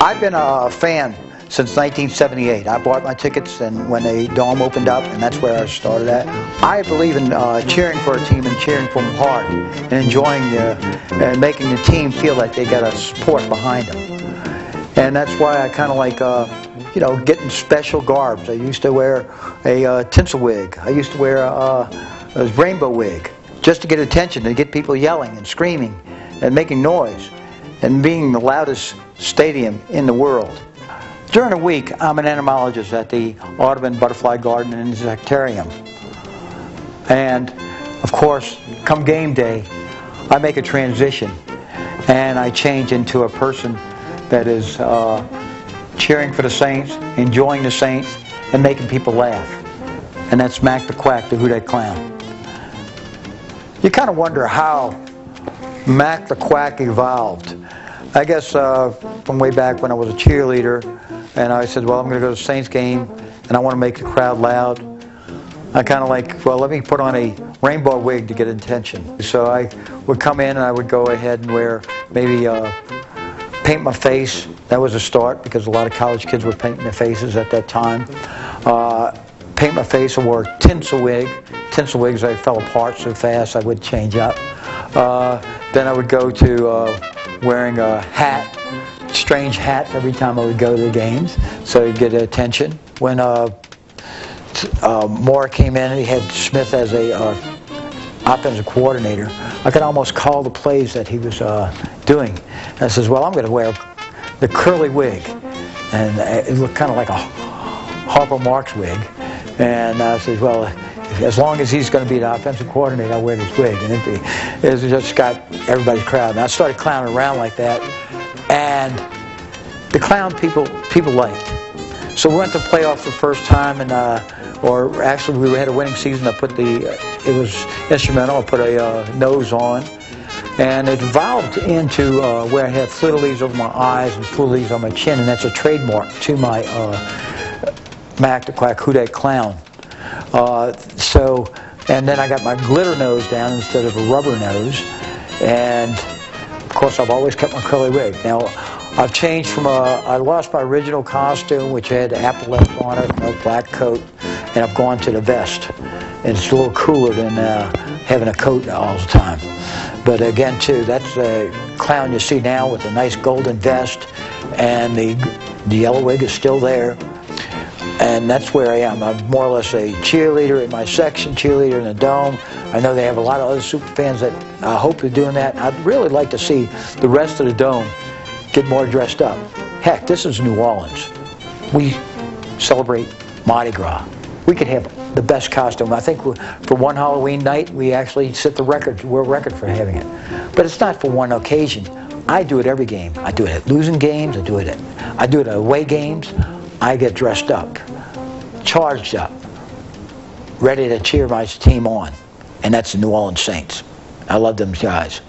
I've been a fan since 1978. I bought my tickets and when the Dome opened up, and that's where I started at. I believe in cheering for a team and cheering for them hard and enjoying and making the team feel like they got a support behind them. And that's why I kind of like, you know, getting special garbs. I used to wear a tinsel wig. I used to wear a rainbow wig just to get attention, to get people yelling and screaming and making noise and being the loudest stadium in the world. During the week, I'm an entomologist at the Audubon Butterfly Garden and Insectarium. And, of course, come game day, I make a transition and I change into a person that is cheering for the Saints, enjoying the Saints, and making people laugh. And that's Mack the Quack, the Who Dat Clown. You kind of wonder how Mack the Quack evolved. I guess from way back when I was a cheerleader, and I said, well, I'm going to go to the Saints game, and I want to make the crowd loud. I kind of like, well, let me put on a rainbow wig to get attention. So I would come in and I would go ahead and wear maybe paint my face. That was a start because a lot of college kids were painting their faces at that time. Paint my face. I wore a tinsel wig. Tinsel wigs, I fell apart so fast I would change up. Then I would go to wearing a hat, strange hats every time I would go to the games, so you'd get attention. When Moore came in and he had Smith as a offensive coordinator, I could almost call the plays that he was doing. And I says, well, I'm going to wear the curly wig. And it looked kind of like a Harpo Marx wig. And I said, well, as long as he's going to be the offensive coordinator, I'll wear this wig. And it just got everybody's crowd. And I started clowning around like that. And the clown people liked. So we went to playoffs the first time, and or actually we had a winning season. I put it was instrumental. I put a nose on, and it evolved into where I had fleur-de-lis over my eyes and fleur-de-lis on my chin, and that's a trademark to my Mack the Quack Who Dat Clown. And then I got my glitter nose down instead of a rubber nose, and of course I've always kept my curly wig. Now I've changed from I lost my original costume, which had epaulets on it, no black coat, and I've gone to the vest. And it's a little cooler than having a coat all the time. But again, too, that's the clown you see now with a nice golden vest, and the yellow wig is still there. And that's where I am. I'm more or less a cheerleader in my section, cheerleader in the Dome. I know they have a lot of other super fans that hope they're doing that. I'd really like to see the rest of the Dome get more dressed up. Heck, this is New Orleans. We celebrate Mardi Gras. We could have the best costume. I think for one Halloween night, we actually set the record, world record for having it. But it's not for one occasion. I do it every game. I do it at losing games. I do it at away games. I get dressed up, charged up, ready to cheer my team on. And that's the New Orleans Saints. I love them guys.